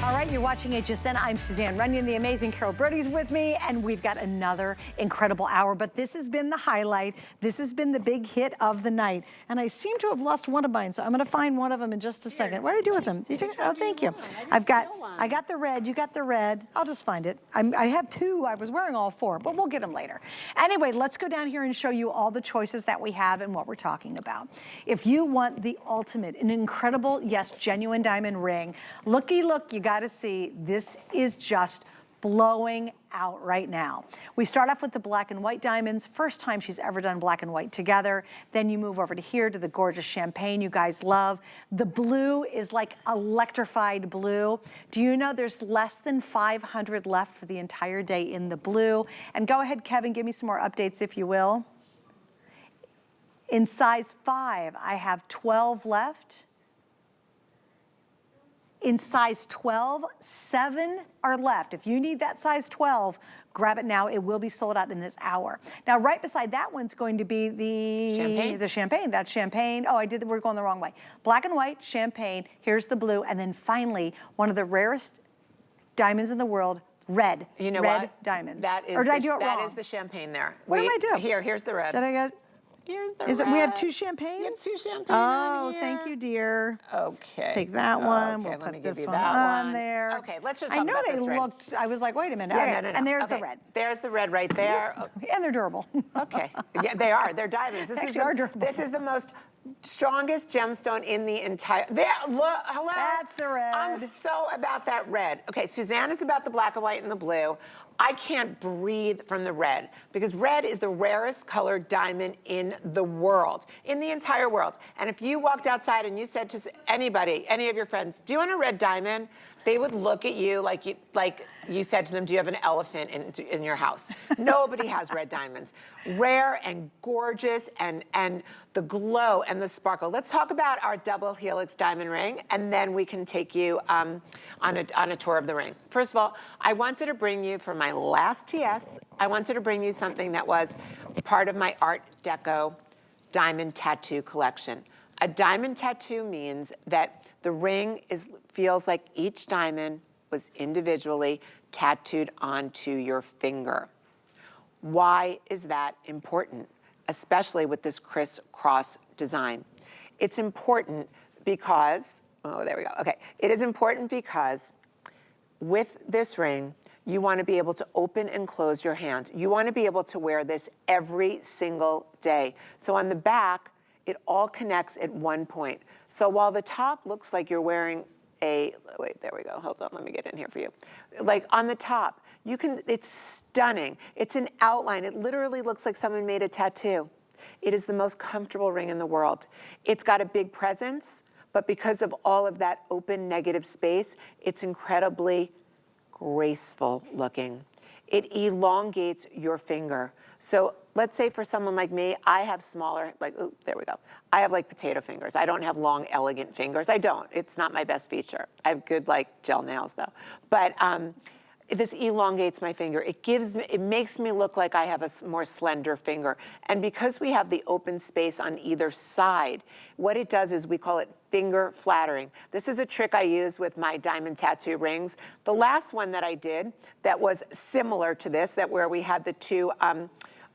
All right, you're watching HSN. I'm Suzanne Runyon, the amazing Carol Brody's with me, and we've got another incredible hour, but this has been the highlight. This has been the big hit of the night, and I seem to have lost one of mine, so I'm gonna find one of them in just a second. What did I do with them? Did you take, oh, thank you. I got the red, you got the red. I'll just find it. I have two, I was wearing all four, but we'll get them later. Anyway, let's go down here and show you all the choices that we have and what we're talking about. If you want the ultimate, an incredible, yes, genuine diamond ring, looky look, you gotta see, this is just blowing out right now. We start off with the black and white diamonds. First time she's ever done black and white together. Then you move over to here to the gorgeous champagne you guys love. The blue is like electrified blue. Do you know there's less than 500 left for the entire day in the blue? And go ahead, Kevin, give me some more updates if you will. In size 5, I have 12 left. In size 12, 7 are left. If you need that size 12, grab it now. It will be sold out in this hour. Now, right beside that one's going to be the champagne. That's champagne. Oh, we're going the wrong way. Black and white, champagne. Here's the blue. And then finally, one of the rarest diamonds in the world, red. You know red what? Diamonds. That is or did I do it wrong? That is the champagne there. What am I doing? Here's the red. Did I get? Here's the red. We have two champagnes? You have two champagnes Oh, thank you, dear. Okay. Let's take that one. Okay, we'll let me put give this you one that on one. there. Okay, let's just talk about this I know they looked, I was like, wait a minute. Yeah, okay. no. And there's okay. the red. There's the red right there. And they're durable. Okay. Yeah, they are. They're diamonds. This Actually are durable. This is the most strongest gemstone in the entire, there, look, hello. That's the red. I'm so about that red. Okay, Suzanne is about the black and white and the blue. I can't breathe from the red because red is the rarest colored diamond in the world, in the entire world. And if you walked outside and you said to anybody, any of your friends, do you want a red diamond? They would look at you like you said to them, do you have an elephant in your house? Nobody has red diamonds. Rare and gorgeous and the glow and the sparkle. Let's talk about our double helix diamond ring and then we can take you on a tour of the ring. First of all, I wanted to bring you for my last TS, I wanted to bring you something that was part of my Art Deco diamond tattoo collection. A diamond tattoo means that the ring feels like each diamond was individually tattooed onto your finger. Why is that important, especially with this crisscross design? It's important because, oh, there we go. Okay, it is important because with this ring, you want to be able to open and close your hand. You want to be able to wear this every single day. So on the back, it all connects at one point. So while the top looks like you're wearing wait, there we go, hold on, let me get in here for you. Like on the top, it's stunning. It's an outline. It literally looks like someone made a tattoo. It is the most comfortable ring in the world. It's got a big presence, but because of all of that open negative space, it's incredibly graceful looking. It elongates your finger. So let's say for someone like me, I have smaller, there we go. I have like potato fingers. I don't have long, elegant fingers. I don't. It's not my best feature. I have good gel nails though. But this elongates my finger. It makes me look like I have a more slender finger. And because we have the open space on either side, what it does is we call it finger flattering. This is a trick I use with my diamond tattoo rings. The last one that I did that was similar to this, where we had the two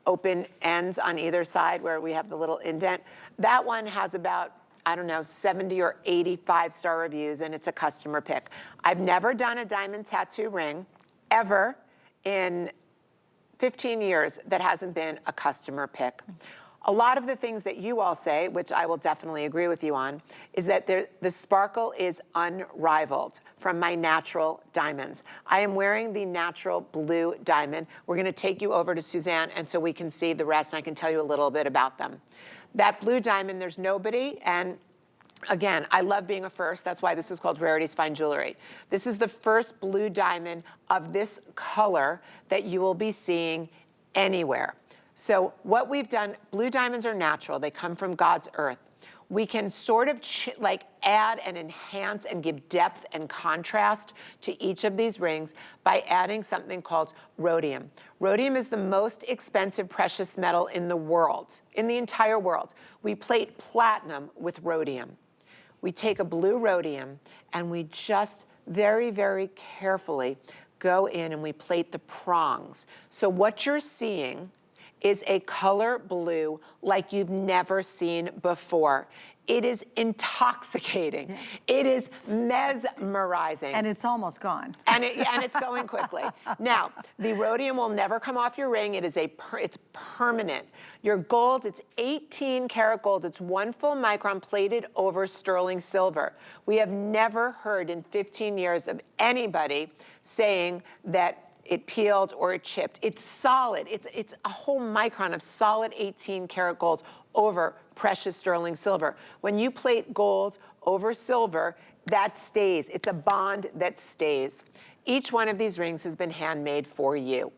open ends on either side where we have the little indent, that one has about, I don't know, 70 or 80 5-star reviews, and it's a customer pick. I've never done a diamond tattoo ring ever in 15 years that hasn't been a customer pick. A lot of the things that you all say, which I will definitely agree with you on, is that the sparkle is unrivaled from my natural diamonds. I am wearing the natural blue diamond. We're gonna take you over to Suzanne and so we can see the rest and I can tell you a little bit about them. That blue diamond, there's nobody, and again, I love being a first. That's why this is called Rarities Fine Jewelry. This is the first blue diamond of this color that you will be seeing anywhere. So what we've done, blue diamonds are natural. They come from God's earth. We can sort of add and enhance and give depth and contrast to each of these rings by adding something called rhodium. Rhodium is the most expensive precious metal in the world, in the entire world. We plate platinum with rhodium. We take a blue rhodium and we just very, very carefully go in and we plate the prongs. So what you're seeing is a color blue like you've never seen before. It is intoxicating. Yes. It is mesmerizing. And it's almost gone. And it's going quickly. Now, the rhodium will never come off your ring. It is it's permanent. Your gold, it's 18 karat gold. It's 1 full micron plated over sterling silver. We have never heard in 15 years of anybody saying that it peeled or it chipped. It's solid. It's a whole micron of solid 18 karat gold over precious sterling silver. When you plate gold over silver, that stays. It's a bond that stays. Each one of these rings has been handmade for you.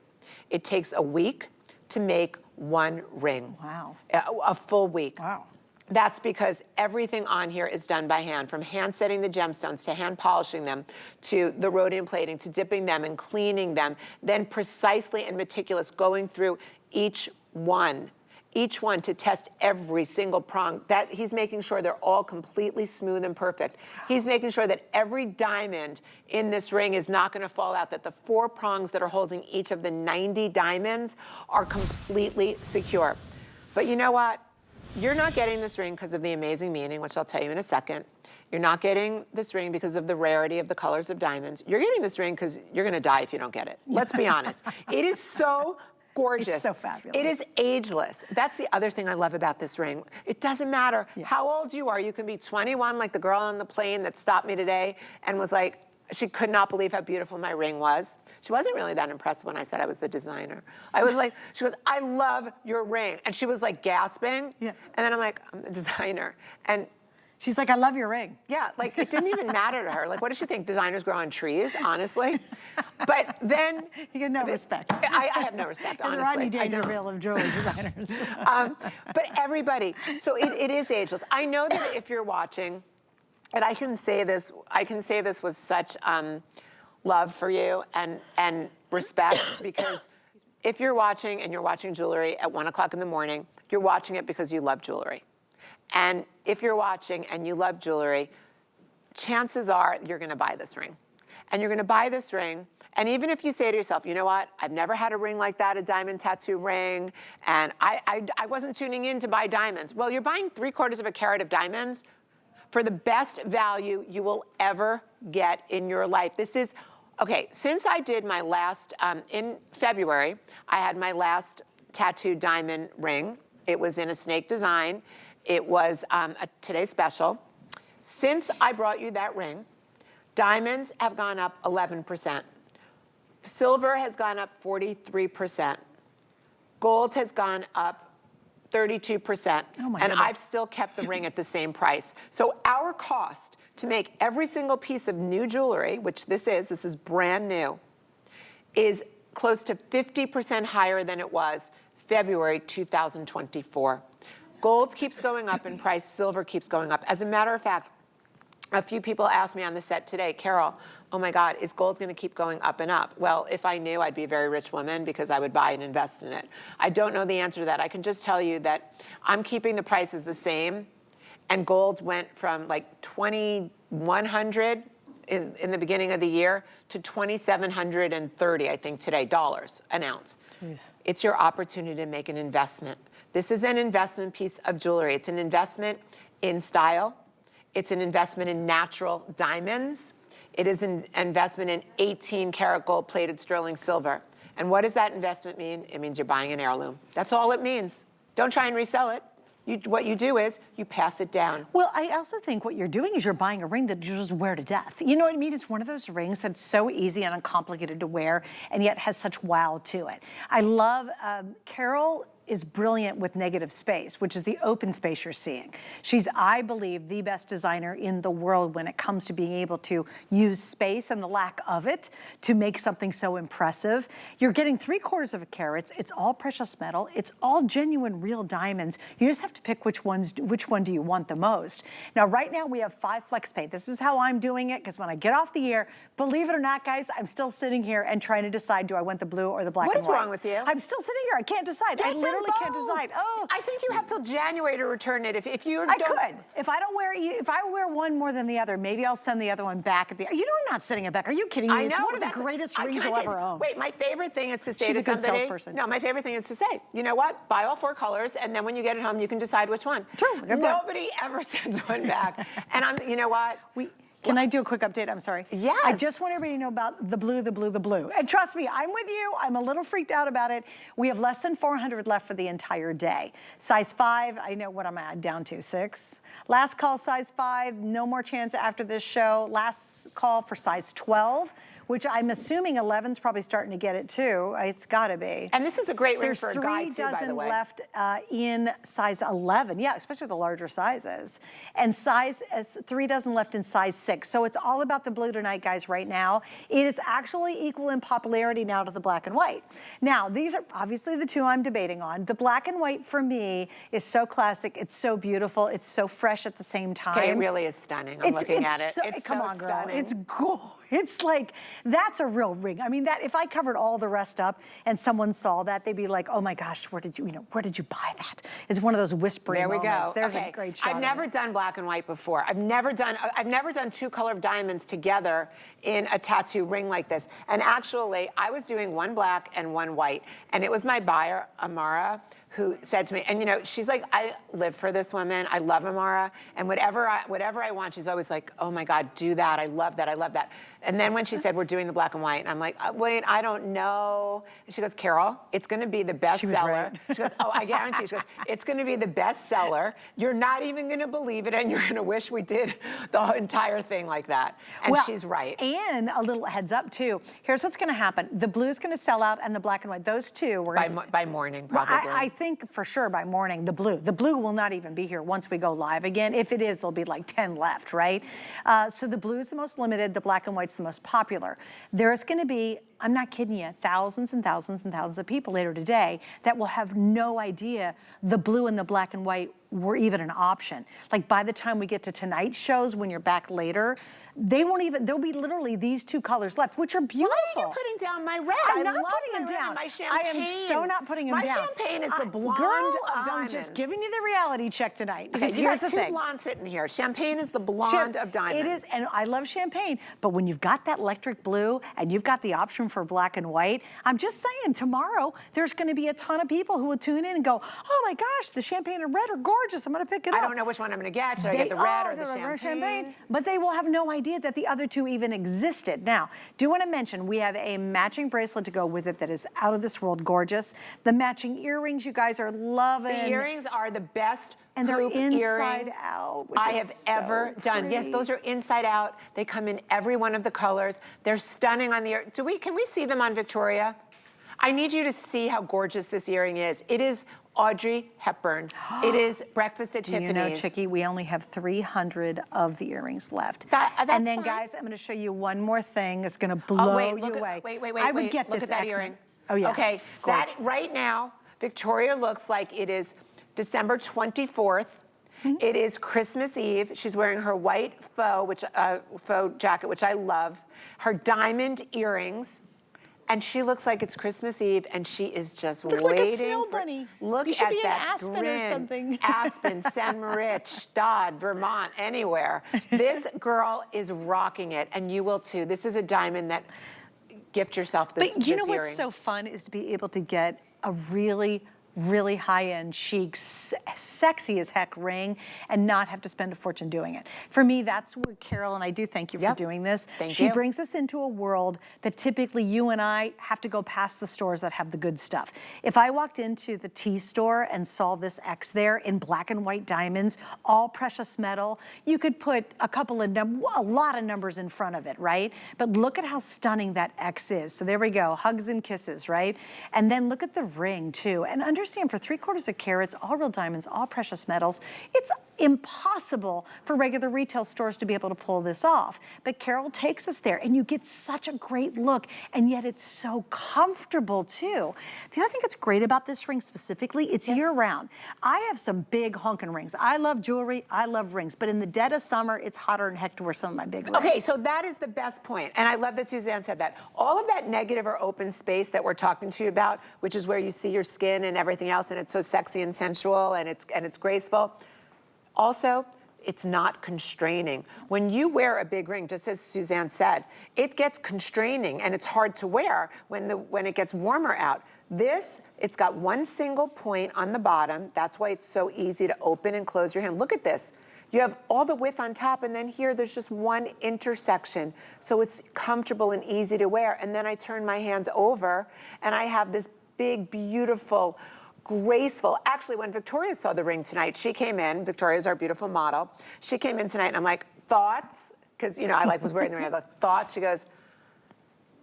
It takes a week to make 1 ring. Wow. A full week. Wow. That's because everything on here is done by hand, from hand setting the gemstones to hand polishing them, to the rhodium plating, to dipping them and cleaning them, then precisely and meticulous going through each one to test every single prong. That he's making sure they're all completely smooth and perfect. He's making sure that every diamond in this ring is not going to fall out, that the 4 prongs that are holding each of the 90 diamonds are completely secure. But you know what? You're not getting this ring because of the amazing meaning, which I'll tell you in a second. You're not getting this ring because of the rarity of the colors of diamonds. You're getting this ring because you're going to die if you don't get it. Let's be honest. It is so gorgeous. It's so fabulous. It is ageless. That's the other thing I love about this ring. It doesn't matter how old you are. You can be 21, like the girl on the plane that stopped me today and was like, she could not believe how beautiful my ring was. She wasn't really that impressed when I said I was the designer. I was like, she goes, I love your ring. And she was like gasping. Yeah. And then I'm like, I'm the designer. And she's like, I love your ring. Yeah, like it didn't even matter to her. Like, what does she think? Designers grow on trees, honestly? But then... You get no respect. I have no respect, honestly. The Rodney Dangerfield of jewelry designers. But everybody, so it is ageless. I know that if you're watching, and I can say this with such love for you and respect, because if you're watching and you're watching jewelry at 1 o'clock in the morning, you're watching it because you love jewelry. And if you're watching and you love jewelry, chances are you're gonna buy this ring. And you're gonna buy this ring, and even if you say to yourself, you know what, I've never had a ring like that, a diamond tattoo ring, and I wasn't tuning in to buy diamonds. Well, you're buying 3/4 of a carat of diamonds for the best value you will ever get in your life. This is, okay, since I did my last, in February, I had my last tattooed diamond ring. It was in a snake design. It was a today's special. Since I brought you that ring, diamonds have gone up 11%. Silver has gone up 43%. Gold has gone up 32%. Oh my and goodness. I've still kept the ring at the same price. So our cost to make every single piece of new jewelry, which this is brand new, is close to 50% higher than it was February 2024. Gold keeps going up in price, silver keeps going up. As a matter of fact, a few people asked me on the set today, Carol, oh my God, is gold gonna keep going up and up? Well, if I knew, I'd be a very rich woman because I would buy and invest in it. I don't know the answer to that. I can just tell you that I'm keeping the prices the same, and gold went from like $2,100 in the beginning of the year to $2,730, I think today, dollars an ounce. Jeez. It's your opportunity to make an investment. This is an investment piece of jewelry. It's an investment in style. It's an investment in natural diamonds. It is an investment in 18 karat gold plated sterling silver. And what does that investment mean? It means you're buying an heirloom. That's all it means. Don't try and resell it. What you do is you pass it down. Well, I also think what you're doing is you're buying a ring that you just wear to death. You know what I mean? It's one of those rings that's so easy and uncomplicated to wear and yet has such wow to it. I love, Carol is brilliant with negative space, which is the open space you're seeing. She's, I believe, the best designer in the world when it comes to being able to use space and the lack of it to make something so impressive. You're getting 3/4 of a carat. It's all precious metal. It's all genuine, real diamonds. You just have to pick which one do you want the most. Now, right now we have 5 flex pay. This is how I'm doing it, because when I get off the air, believe it or not, guys, I'm still sitting here and trying to decide, do I want the blue or the black and white? What is wrong with you? I'm still sitting here. I can't decide. Get the literally can't decide. Oh, I think you have till January to return it. If you I don't. could. If I don't wear, if I wear one more than the other, maybe I'll send the other one back at the. You know, I'm not sending it back. Are you kidding me? I know. It's one of the greatest rings you'll ever own. Wait, my favorite thing is to say She's to a good somebody. salesperson. No, my favorite thing is to say, you know what? Buy all 4 colors, and then when you get it home, you can decide which one. True. Nobody ever sends one back. And you know what? Can I do a quick update? I'm sorry. Yes. I just want everybody to know about the blue, the blue, the blue. And trust me, I'm with you. I'm a little freaked out about it. We have less than 400 left for the entire day. Size 5, I know what I'm at, down to 6. Last call, size 5, no more chance after this show. Last call for size 12, which I'm assuming 11's probably starting to get it too. It's gotta be. And this is a great ring There's for a guy too, by the way. 3 dozen left in size 11. Yeah, especially the larger sizes. And 3 dozen left in size 6. So it's all about the blue tonight, guys, right now. It is actually equal in popularity now to the black and white. Now, these are obviously the two I'm debating on. The black and white for me is so classic. It's so beautiful. It's so fresh at the same time. Okay, it really is stunning. I'm looking at it. It's come so on, girl. stunning. It's gorgeous. It's like, that's a real ring. I mean, that if I covered all the rest up and someone saw that, they'd be like, oh my gosh, where did you buy that? It's one of those whispering there we moments. go. There's okay. a great shot. I've never done black and white before. I've never done 2 color diamonds together in a tattoo ring like this. And actually, I was doing 1 black and 1 white. And it was my buyer, Amara, who said to me, and you know, she's like, I live for this woman. I love Amara. And whatever I want, she's always like, oh my God, do that. I love that. I love that. And then when she said, we're doing the black and white, and I'm like, wait, I don't know. And she goes, Carol, it's going to be the best seller. Right. She goes, oh, I guarantee. She goes, it's going to be the best seller. You're not even going to believe it, and you're going to wish we did the entire thing like that. And well, she's right. And a little heads up too. Here's what's going to happen. The blue is going to sell out, and the black and white, those two, we're going to by morning, probably. Well, I think for sure by morning, the blue will not even be here once we go live again. If it is, there'll be like 10 left, right? So the blue is the most limited, the black and white's the most popular. There's going to be, I'm not kidding you, thousands and thousands and thousands of people later today that will have no idea the blue and the black and white were even an option. Like by the time we get to tonight's shows, when you're back later, there'll be literally these 2 colors left, which are beautiful. Why are you putting down my red? I'm not love putting them down. My champagne. I am so not putting them down. My champagne is the blonde girl, of diamonds. I'm just giving you the reality check tonight. Okay, Because you here's got the 2 thing. blondes sitting here. Champagne is the blonde of diamonds. It is, and I love champagne, but when you've got that electric blue and you've got the option for black and white, I'm just saying tomorrow there's going to be a ton of people who will tune in and go, oh my gosh, the champagne and red are gorgeous. I'm going to pick it up. I don't know which one I'm going to get. Should I get the red or the champagne? But they will have no idea that the other 2 even existed. Now, do want to mention we have a matching bracelet to go with it that is out of this world gorgeous. The matching earrings you guys are loving. The earrings are the best. And they're hoop inside earring out, which I is have so ever done. Yes, pretty. those are inside out. They come in every one of the colors. They're stunning on the ear. Can we see them on Victoria? I need you to see how gorgeous this earring is. It is Audrey Hepburn. It is Breakfast at Tiffany's. You know, Chickie, we only have 300 of the earrings left. That's and then, fine. guys, I'm going to show you one more thing that's going to blow you away. Wait. I would get look this at that excellent. earring. Oh, yeah. Okay, Gorgeous. that right now, Victoria looks like it is December 24th. It is Christmas Eve. She's wearing her white faux jacket, which I love. Her diamond earrings. And she looks like it's Christmas Eve, and she is just waiting waiting like a snow bunny. Look You should at be in that Aspen grin. or something. Aspen, San Moritz, Stad, Vermont, anywhere. This girl is rocking it, and you will too. This is a diamond that gift yourself this. But you know earring. what's so fun is to be able to get a really high-end, chic, sexy as heck ring and not have to spend a fortune doing it. For me, that's where Carol, and I do thank you for doing this. She brings us into a world that typically you and I have to go past the stores that have the good stuff. If I walked into the tea store and saw this X there in black and white diamonds, all precious metal, you could put a lot of numbers in front of it, right? But look at how stunning that X is. So there we go, hugs and kisses, right? And then look at the ring too. And understand for 3/4 of carats, all real diamonds, all precious metals, it's impossible for regular retail stores to be able to pull this off. But Carol takes us there and you get such a great look, and yet it's so comfortable too. The other thing that's great about this ring specifically, it's year round. I have some big honkin' rings. I love jewelry, I love rings, but in the dead of summer, it's hotter than heck to wear some of my big rings. Okay, so that is the best point, and I love that Suzanne said that. All of that negative or open space that we're talking to you about, which is where you see your skin and everything else, and it's so sexy and sensual, and it's graceful. Also, it's not constraining. When you wear a big ring, just as Suzanne said, it gets constraining and it's hard to wear when it gets warmer out. This, it's got one single point on the bottom. That's why it's so easy to open and close your hand. Look at this. You have all the width on top, and then here there's just one intersection. So it's comfortable and easy to wear. And then I turn my hands over and I have this big, beautiful, graceful. Actually, when Victoria saw the ring tonight, she came in. Victoria's our beautiful model. She came in tonight and I'm like, thoughts? Because, you know, I was wearing the ring. I go, thoughts? She goes,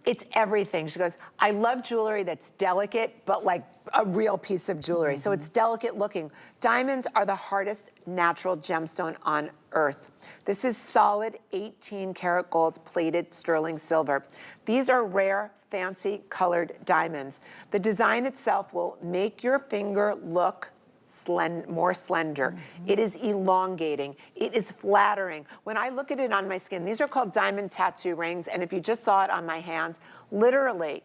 it's everything. She goes, I love jewelry that's delicate, but like a real piece of jewelry. So it's delicate looking. Diamonds are the hardest natural gemstone on earth. This is solid 18 karat gold plated sterling silver. These are rare, fancy colored diamonds. The design itself will make your finger look more slender. It is elongating. It is flattering. When I look at it on my skin, these are called diamond tattoo rings, and if you just saw it on my hands, literally,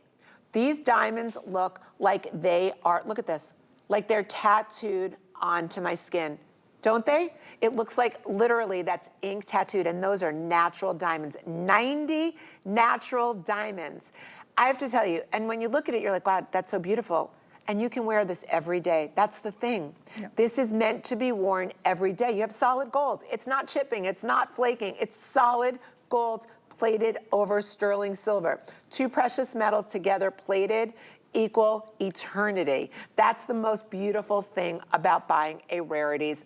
these diamonds look like they are, look at this, like they're tattooed onto my skin. Don't they? It looks like literally that's ink tattooed, and those are natural diamonds. 90 natural diamonds. I have to tell you, and when you look at it, you're like, wow, that's so beautiful. And you can wear this every day. That's the thing. Yep. This is meant to be worn every day. You have solid gold. It's not chipping, it's not flaking. It's solid gold plated over sterling silver. Two precious metals together plated equal eternity. That's the most beautiful thing about buying a Rarities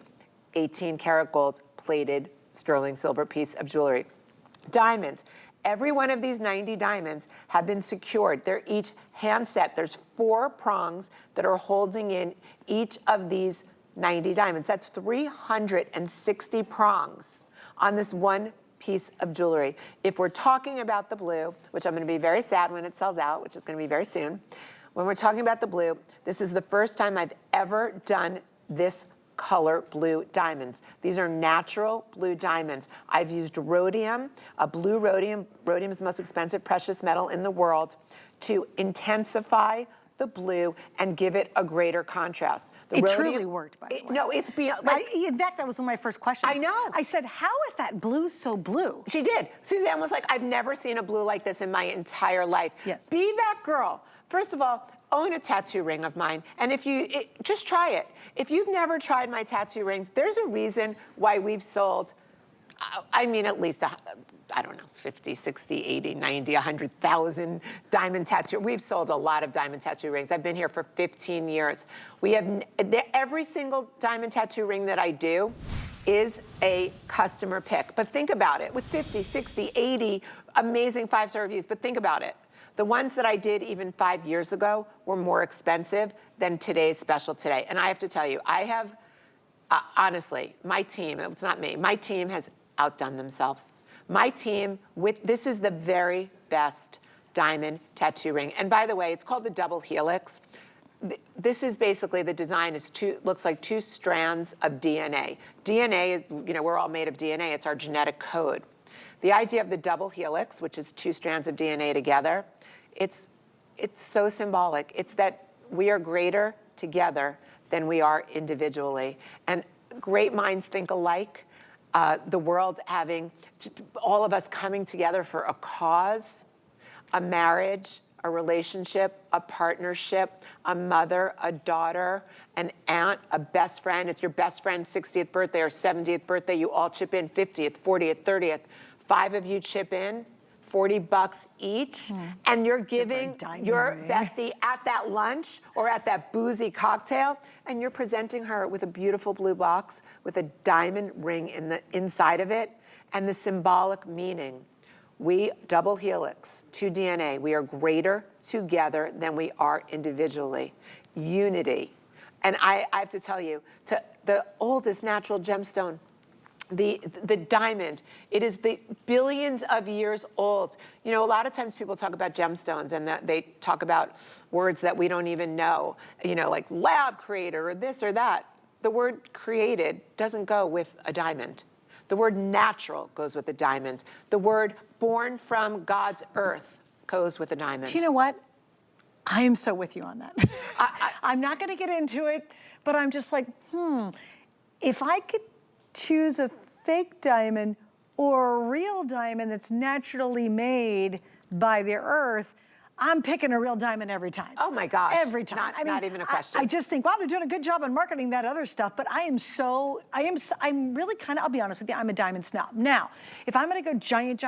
18 karat gold plated sterling silver piece of jewelry. Diamonds. Every one of these 90 diamonds have been secured. They're each hand set. There's 4 prongs that are holding in each of these 90 diamonds. That's 360 prongs on this one piece of jewelry. If we're talking about the blue, which I'm gonna be very sad when it sells out, which is gonna be very soon. When we're talking about the blue, this is the first time I've ever done this color blue diamonds. These are natural blue diamonds. I've used rhodium, a blue rhodium. Rhodium is the most expensive precious metal in the world, to intensify the blue and give it a greater contrast. The it rhodium, truly worked, by the way. No, it's beyond. Like, in fact, that was one of my first questions. I know. I said, how is that blue so blue? She did. Suzanne was like, I've never seen a blue like this in my entire life. Yes. Be that girl. First of all, own a tattoo ring of mine. And if you, just try it. If you've never tried my tattoo rings, there's a reason why we've sold, I mean, at least, I don't know, 50, 60, 80, 90, 100,000 diamond tattoo. We've sold a lot of diamond tattoo rings. I've been here for 15 years. We have, every single diamond tattoo ring that I do is a customer pick. But think about it, with 50, 60, 80 amazing 5-star reviews, but think about it. The ones that I did even 5 years ago were more expensive than today's special today. And I have to tell you, I have, honestly, my team, it's not me, my team has outdone themselves. My team, this is the very best diamond tattoo ring. And by the way, it's called the double helix. This is basically, the design is looks like 2 strands of DNA. DNA, you know, we're all made of DNA, it's our genetic code. The idea of the double helix, which is 2 strands of DNA together, it's so symbolic. It's that we are greater together than we are individually. And great minds think alike. The world having, just all of us coming together for a cause, a marriage, a relationship, a partnership, a mother, a daughter, an aunt, a best friend. It's your best friend's 60th birthday or 70th birthday. You all chip in 50th, 40th, 30th. 5 of you chip in, $40 each, and you're giving your bestie at that lunch or at that boozy cocktail, and you're presenting her with a beautiful blue box with a diamond ring in the inside of it, and the symbolic meaning. We, double helix, 2 DNA, we are greater together than we are individually. Unity. And I have to tell you, the oldest natural gemstone. The diamond, it is the billions of years old. You know, a lot of times people talk about gemstones and that they talk about words that we don't even know, you know, like lab created or this or that. The word created doesn't go with a diamond. The word natural goes with a diamond. The word born from God's earth goes with a diamond. Do you know what? I am so with you on that. I'm not going to get into it, but I'm just like, if I could choose a fake diamond or a real diamond that's naturally made by the earth, I'm picking a real diamond every time. Oh my gosh. Every time. Not even a question. I just think, wow, they're doing a good job on marketing that other stuff, but I'm really kind of, I'll be honest with you, I'm a diamond snob. Now, if I'm gonna go giant,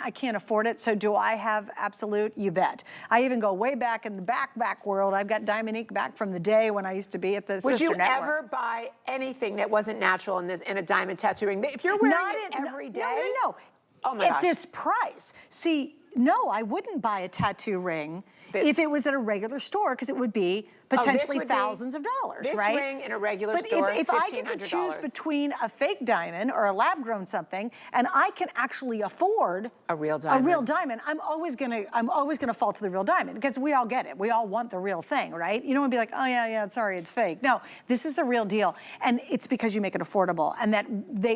I can't afford it, so do I have absolute? You bet. I even go way back in the back world. I've got diamond ink back from the day when I used to be at the Would Sister you Network. ever buy anything that wasn't natural in a diamond tattoo ring? If you're wearing it every day? No. Oh my gosh. At this price. See, no, I wouldn't buy a tattoo ring if it was at a regular store, because it would be potentially thousands of dollars, right? This ring in a regular but store, if I get to choose between a fake diamond or a lab-grown something, and I can actually afford a real diamond, I'm always gonna fall to the real diamond, because we all get it. We all want the real thing, right? You don't want to be like, oh yeah, sorry, it's fake. No, this is the real deal, and it's because you make it affordable, and that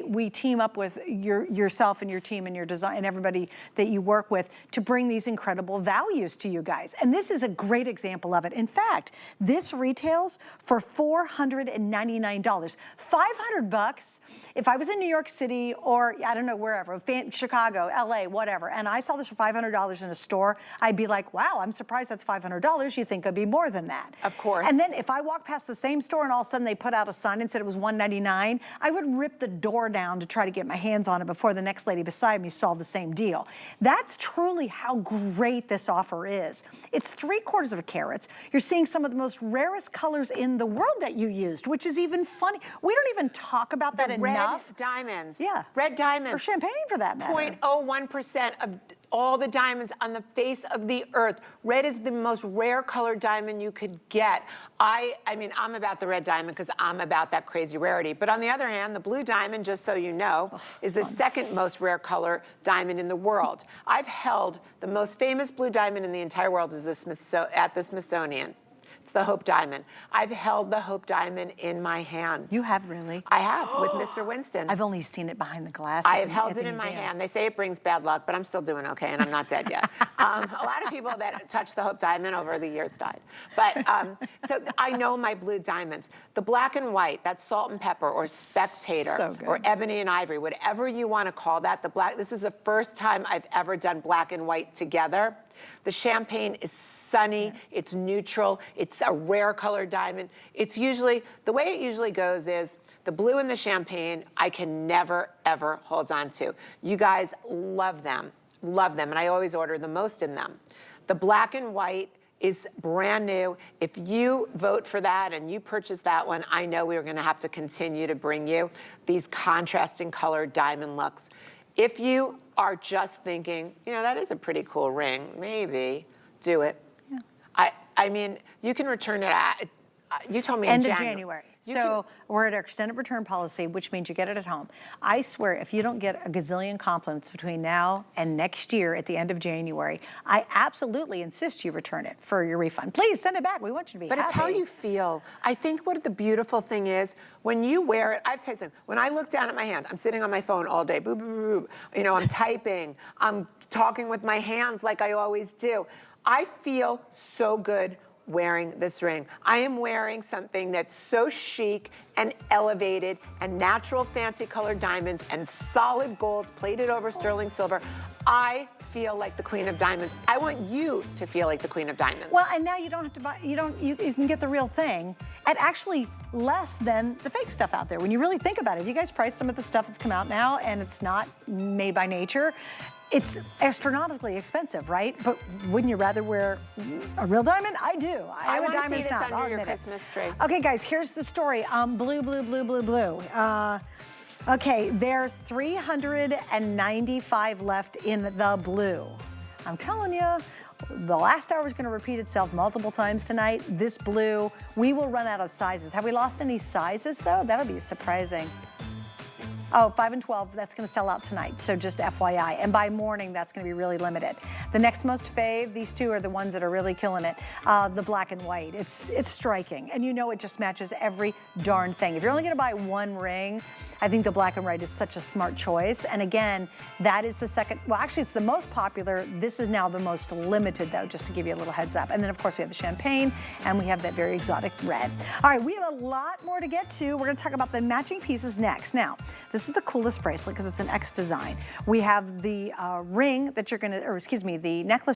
we team up with yourself and your team and your design and everybody that you work with to bring these incredible values to you guys. And this is a great example of it. In fact, this retails for $499. 500 bucks. If I was in New York City or I don't know, wherever, Chicago, LA, whatever, and I saw this for $500 in a store, I'd be like, wow, I'm surprised that's $500. You think it'd be more than that. Of course. And then if I walked past the same store and all of a sudden they put out a sign and said it was $199, I would rip the door down to try to get my hands on it before the next lady beside me saw the same deal. That's truly how great this offer is. It's 3/4 of a carat. You're seeing some of the most rarest colors in the world that you used, which is even funny. We don't even talk about that enough. Red diamonds. Yeah. Red diamonds. Or champagne for that matter. 0.01% of all the diamonds on the face of the earth. Red is the most rare colored diamond you could get. I mean, I'm about the red diamond because I'm about that crazy rarity. But on the other hand, the blue diamond, just so you know, is the second most rare color diamond in the world. I've held the most famous blue diamond in the entire world is at the Smithsonian. It's the Hope Diamond. I've held the Hope Diamond in my hands. You have really? I have, with Mr. Winston. I've only seen it behind the glass. I have held it in my hand. They say it brings bad luck, but I'm still doing okay, and I'm not dead yet. A lot of people that touched the Hope Diamond over the years died. But, so I know my blue diamonds. The black and white, that's salt and pepper, or spectator, so good. or ebony and ivory, whatever you want to call that. This is the first time I've ever done black and white together. The champagne is sunny, it's neutral, it's a rare colored diamond. It's usually, the way it usually goes is, the blue and the champagne, I can never, ever hold on to. You guys love them, and I always order the most in them. The black and white is brand new. If you vote for that and you purchase that one, I know we're gonna have to continue to bring you these contrasting colored diamond looks. If you are just thinking, you know, that is a pretty cool ring, maybe, do it. Yeah. I mean, you can return it you told me end in of January. So we're at our extended return policy, which means you get it at home. I swear, if you don't get a gazillion compliments between now and next year at the end of January, I absolutely insist you return it for your refund. Please send it back. We want you to be happy. But it's how you feel. I think what the beautiful thing is, when you wear it, I've taken something. When I look down at my hand, I'm sitting on my phone all day, boop, boop, boop, boop. You know, I'm typing, I'm talking with my hands like I always do. I feel so good wearing this ring. I am wearing something that's so chic and elevated and natural fancy colored diamonds and solid gold plated over sterling silver. I feel like the queen of diamonds. I want you to feel like the queen of diamonds. Well, and now you don't have to buy, you can get the real thing at actually less than the fake stuff out there. When you really think about it, you guys price some of the stuff that's come out now and it's not made by nature. It's astronomically expensive, right? But wouldn't you rather wear a real diamond? I do. I want to see this under your Christmas tree. Okay, guys, here's the story. Blue. Okay, there's 395 left in the blue. I'm telling you, the last hour is going to repeat itself multiple times tonight. This blue, we will run out of sizes. Have we lost any sizes though? That'll be surprising. Oh, 5 and 12, that's gonna sell out tonight, so just FYI. And by morning, that's gonna be really limited. The next most fave, these two are the ones that are really killing it. The black and white, it's striking. And you know it just matches every darn thing. If you're only gonna buy one ring, I think the black and white is such a smart choice. And again, that is the second, well actually it's the most popular. This is now the most limited though, just to give you a little heads up. And then of course we have the champagne and we have that very exotic red. All right, we have a lot more to get to. We're gonna talk about the matching pieces next. Now, this is the coolest bracelet because it's an Xdesign. We have the ring that you're gonna, or excuse me, the necklace